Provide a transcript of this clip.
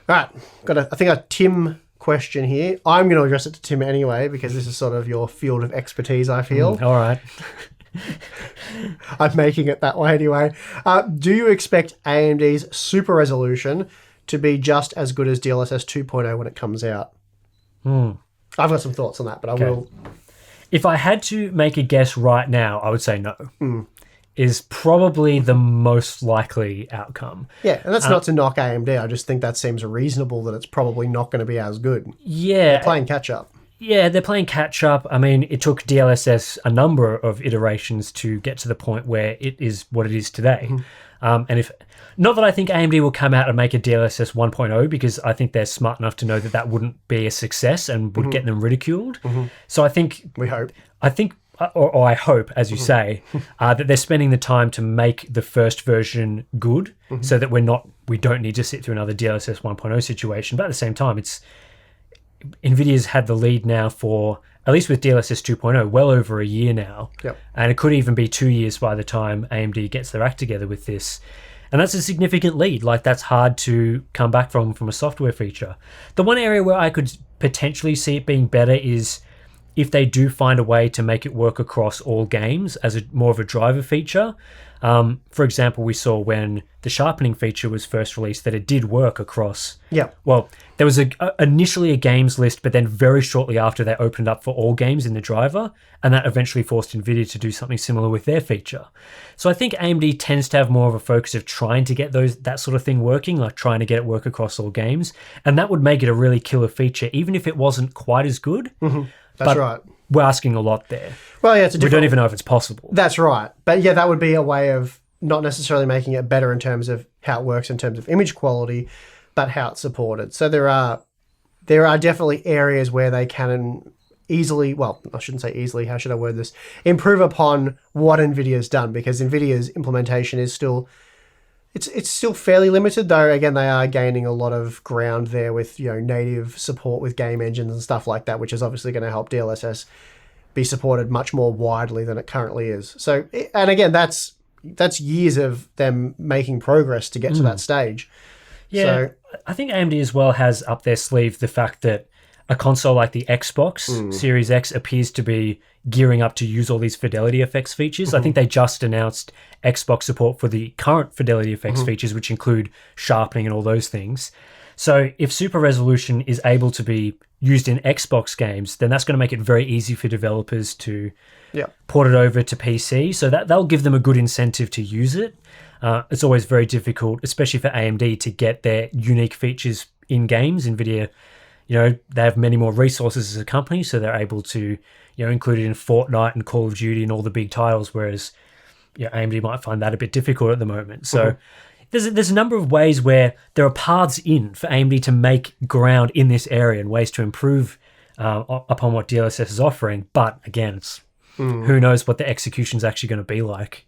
All right, I think a Tim question here. I'm going to address it to Tim anyway because this is sort of your field of expertise, I feel. All right. I'm making it that way anyway. Do you expect AMD's super resolution to be just as good as DLSS 2.0 when it comes out? I've got some thoughts on that, but I will... If I had to make a guess right now, I would say no. Is probably the most likely outcome. Yeah, and that's not to knock AMD. I just think that seems reasonable that it's probably not going to be as good. Yeah. They're playing catch-up. Yeah, they're playing catch-up. I mean, it took DLSS a number of iterations to get to the point where it is what it is today. And if not that I think AMD will come out and make a DLSS 1.0 because I think they're smart enough to know that that wouldn't be a success and would get them ridiculed. So I think... We hope. I think... Or I hope, as you say, that they're spending the time to make the first version good so that we don't need to sit through another DLSS 1.0 situation. But at the same time, Nvidia's had the lead now for, at least with DLSS 2.0, well over a year now. Yep. And it could even be 2 years by the time AMD gets their act together with this. And that's a significant lead. Like, that's hard to come back from a software feature. The one area where I could potentially see it being better is if they do find a way to make it work across all games as more of a driver feature. For example, we saw when the sharpening feature was first released that it did work across. Yeah. Well, there was initially a games list, but then very shortly after they opened up for all games in the driver, and that eventually forced Nvidia to do something similar with their feature. So I think AMD tends to have more of a focus of trying to get that sort of thing working, like trying to get it work across all games, and that would make it a really killer feature, even if it wasn't quite as good. That's right. We're asking a lot there. Well, yeah, we don't even know if it's possible. That's right. But yeah, that would be a way of not necessarily making it better in terms of how it works in terms of image quality, but how it's supported. So there are definitely areas where they can easily, well, I shouldn't say easily, how should I word this? Improve upon what NVIDIA's done, because NVIDIA's implementation is still... It's still fairly limited, though. Again, they are gaining a lot of ground there with native support with game engines and stuff like that, which is obviously going to help DLSS be supported much more widely than it currently is. So, and again, that's years of them making progress to get to that stage. Yeah, so, I think AMD as well has up their sleeve the fact that a console like the Xbox Series X appears to be gearing up to use all these fidelity effects features. I think they just announced Xbox support for the current fidelity effects features, which include sharpening and all those things. So if super resolution is able to be used in Xbox games, then that's going to make it very easy for developers to port it over to PC. So that'll give them a good incentive to use it. It's always very difficult, especially for AMD, to get their unique features in games. NVIDIA, they have many more resources as a company, so they're able to, include it in Fortnite and Call of Duty and all the big titles, whereas AMD might find that a bit difficult at the moment. So there's a number of ways where there are paths in for AMD to make ground in this area and ways to improve upon what DLSS is offering. But again, it's who knows what the execution's actually going to be like.